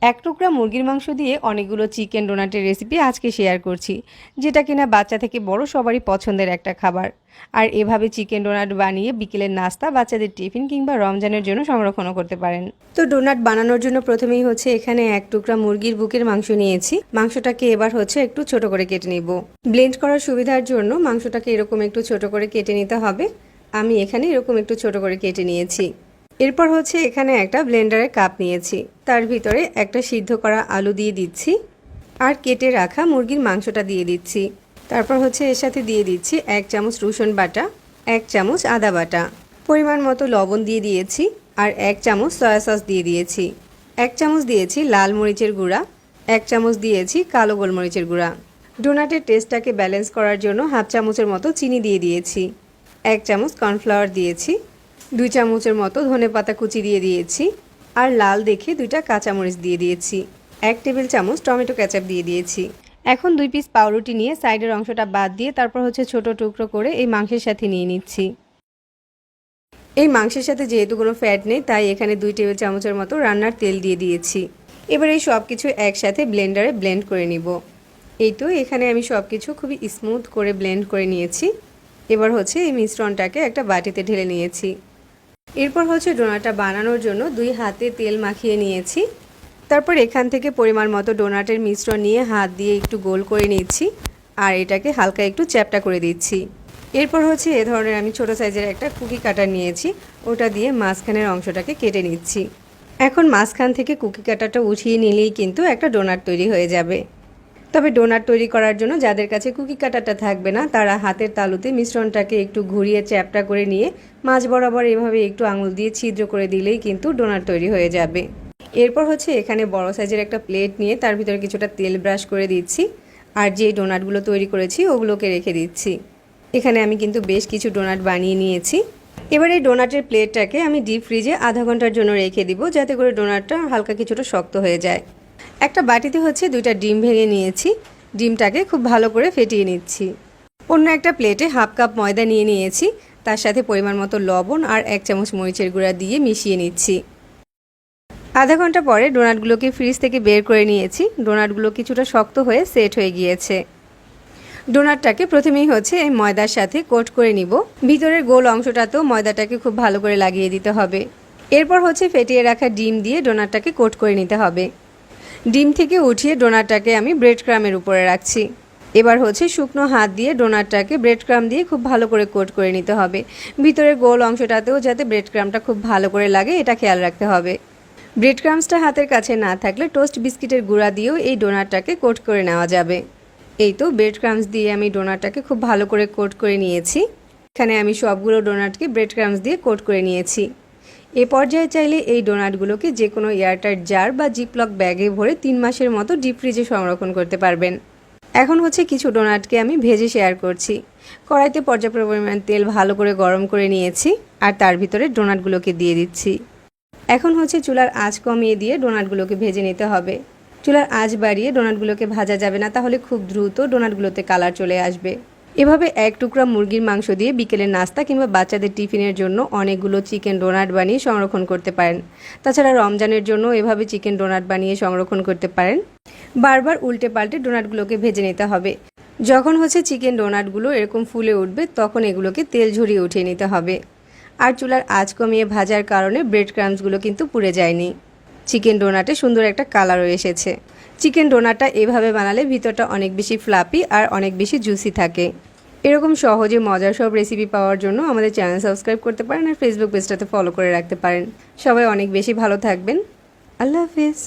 এক টুকরা মুরগির মাংস দিয়ে অনেকগুলো চিকেন ডোনাটের রেসিপি আজকে শেয়ার করছি, যেটা কিনা বাচ্চা থেকে বড় সবারই পছন্দের একটা খাবার। আর এভাবে চিকেন ডোনাট বানিয়ে বিকেলের নাস্তা, বাচ্চাদের টিফিন কিংবা রমজানের জন্য সংরক্ষণও করতে পারেন। তো ডোনাট বানানোর জন্য প্রথমেই এখানে এক টুকরা মুরগির বুকের মাংস নিয়েছি। মাংসটাকে এবার একটু ছোট করে কেটে নিব। ব্লেন্ড করার সুবিধার জন্য মাংসটাকে এরকম একটু ছোট করে কেটে নিতে হবে। আমি এখানে এরকম একটু ছোট করে কেটে নিয়েছি। এরপর এখানে একটা ব্লেন্ডারে কাপ নিয়েছি, তার ভিতরে একটা সিদ্ধ করা আলু দিয়ে দিচ্ছি আর কেটে রাখা মুরগির মাংসটা দিয়ে দিচ্ছি। তারপর এর সাথে দিয়ে দিচ্ছি 1 চামচ রসুন বাটা, 1 চামচ আদা বাটা, পরিমাণ মতো লবণ দিয়ে দিয়েছি আর 1 চামচ সয়া সস দিয়ে দিয়েছি। 1 চামচ দিয়েছি লাল মরিচের গুঁড়া, 1 চামচ দিয়েছি কালো গোলমরিচের গুঁড়া। ডোনাটের টেস্টটাকে ব্যালেন্স করার জন্য হাফ চামচের মতো চিনি দিয়ে দিয়েছি। 1 চামচ কর্নফ্লাওয়ার দিয়েছি, 2 চামচের মতো ধনেপাতা কুচি দিয়ে দিয়েছি আর লাল দেখে 2টা কাঁচামরিচ দিয়ে দিয়েছি। 1 টেবিল চামচ টমেটো কেচাপ দিয়ে দিয়েছি। এখন 2 পিস পাউরুটি নিয়ে সাইডের অংশটা বাদ দিয়ে তারপর ছোট টুকরো করে এই মাংসের সাথে নিয়ে নিচ্ছি। এই মাংসের সাথে যেহেতু কোনো ফ্যাট নেই, তাই এখানে 2 টেবিল চামচের মতো রান্নার তেল দিয়ে দিয়েছি। এবার এই সব কিছু একসাথে ব্লেন্ডারে ব্লেন্ড করে নিব। এই তো এখানে আমি সব কিছু খুবই স্মুথ করে ব্লেন্ড করে নিয়েছি। এবার এই মিশ্রণটাকে একটা বাটিতে ঢেলে নিয়েছি। এরপর ডোনাটটা বানানোর জন্য 2 হাতে তেল মাখিয়ে নিয়েছি। তারপর এখান থেকে পরিমাণ মতো ডোনাটের মিশ্রণ নিয়ে হাত দিয়ে একটু গোল করে নিচ্ছি আর এটাকে হালকা একটু চ্যাপ্টা করে দিচ্ছি। এরপর এ ধরনের আমি ছোট সাইজের একটা কুকি কাটার নিয়েছি, ওটা দিয়ে মাঝখানের অংশটাকে কেটে নিচ্ছি। এখন মাঝখান থেকে কুকি কাটারটা উঠিয়ে নিলেই কিন্তু একটা ডোনাট তৈরি হয়ে যাবে। তবে ডোনাট তৈরি করার জন্য যাদের কাছে কুকি কাটারটা থাকবে না, তারা হাতের তালুতে মিশ্রণটাকে একটু ঘুরিয়ে চ্যাপ্টা করে নিয়ে মাঝ বরাবর এভাবে একটু আঙুল দিয়ে ছিদ্র করে দিলেই কিন্তু ডোনাট তৈরি হয়ে যাবে। এরপর এখানে বড় সাইজের একটা প্লেট নিয়ে তার ভিতরে কিছুটা তেল ব্রাশ করে দিচ্ছি আর যে ডোনাটগুলো তৈরি করেছি ওগুলোকে রেখে দিচ্ছি। এখানে আমি কিন্তু বেশ কিছু ডোনাট বানিয়ে নিয়েছি। এবার এই ডোনাটের প্লেটটাকে আমি ডিপ ফ্রিজে আধা ঘন্টার জন্য রেখে দিব, যাতে করে ডোনাটটা হালকা কিছুটা শক্ত হয়ে যায়। একটা বাটিতে 2টা ডিম ভেঙে নিয়েছি, ডিমটাকে খুব ভালো করে ফেটিয়ে নিচ্ছি। অন্য একটা প্লেটে হাফ কাপ ময়দা নিয়ে নিয়েছি, তার সাথে পরিমাণ মতো লবণ আর 1 চামচ মরিচের গুঁড়া দিয়ে মিশিয়ে নিচ্ছি। আধা ঘন্টা পরে ডোনাটগুলোকে ফ্রিজ থেকে বের করে নিয়েছি। ডোনাটগুলো কিছুটা শক্ত হয়ে সেট হয়ে গিয়েছে। ডোনাটটাকে প্রথমেই এই ময়দার সাথে কোট করে নিব। ভিতরের গোল অংশটাতেও ময়দাটাকে খুব ভালো করে লাগিয়ে দিতে হবে। এরপর ফেটিয়ে রাখা ডিম দিয়ে ডোনাটটাকে কোট করে নিতে হবে। ডিম থেকে উঠিয়ে ডোনাটটাকে আমি ব্রেড ক্রামের উপরে রাখছি। এবার শুকনো হাত দিয়ে ডোনাটটাকে ব্রেড ক্রাম দিয়ে খুব ভালো করে কোট করে নিতে হবে। ভিতরের গোল অংশটাতেও যাতে ব্রেড ক্রামটা খুব ভালো করে লাগে, এটা খেয়াল রাখতে হবে। ব্রেড ক্রামসটা হাতের কাছে না থাকলে টোস্ট বিস্কিটের গুঁড়া দিয়েও এই ডোনাটটাকে কোট করে নেওয়া যাবে। এই তো ব্রেড ক্রামস দিয়ে আমি ডোনাটটাকে খুব ভালো করে কোট করে নিয়েছি। এখানে আমি সবগুলো ডোনাটকে ব্রেড ক্রামস দিয়ে কোট করে নিয়েছি। এ পর্যায়ে চাইলে এই ডোনাটগুলোকে যে কোনো এয়ারটাইট জার বা জিপলক ব্যাগে ভরে 3 মাসের মতো ডিপ ফ্রিজে সংরক্ষণ করতে পারবেন। এখন কিছু ডোনাটকে আমি ভেজে শেয়ার করছি। কড়াইতে পর্যাপ্ত পরিমাণ তেল ভালো করে গরম করে নিয়েছি আর তার ভিতরে ডোনাটগুলোকে দিয়ে দিচ্ছি। এখন চুলার আঁচ কমিয়ে দিয়ে ডোনাটগুলোকে ভেজে নিতে হবে। চুলার আঁচ বাড়িয়ে ডোনাটগুলোকে ভাজা যাবে না, তাহলে খুব দ্রুত ডোনাটগুলোতে কালার চলে আসবে। এভাবে এক টুকরা মুরগির মাংস দিয়ে বিকেলের নাস্তা কিংবা বাচ্চাদের টিফিনের জন্য অনেকগুলো চিকেন ডোনাট বানিয়ে সংরক্ষণ করতে পারেন। তাছাড়া রমজানের জন্য এভাবে চিকেন ডোনাট বানিয়ে সংরক্ষণ করতে পারেন। বারবার উল্টে পাল্টে ডোনাটগুলোকে ভেজে নিতে হবে। যখন চিকেন ডোনাটগুলো এরকম ফুলে উঠবে, তখন এগুলোকে তেল ঝরিয়ে উঠিয়ে নিতে হবে। আর চুলার আঁচ কমিয়ে ভাজার কারণে ব্রেড ক্রামসগুলো কিন্তু পুড়ে যায়নি। চিকেন ডোনাটে সুন্দর একটা কালারও এসেছে। চিকেন ডোনাটটা এভাবে বানালে ভিতরটা অনেক বেশি ফ্লাপি আর অনেক বেশি জুসি থাকে। এরকম সহজে মজার সব রেসিপি পাওয়ার জন্য আমাদের চ্যানেল সাবস্ক্রাইব করতে পারেন আর ফেসবুক পেজটাতে ফলো করে রাখতে পারেন। সবাই অনেক বেশি ভালো থাকবেন। আল্লাহ হাফিজ।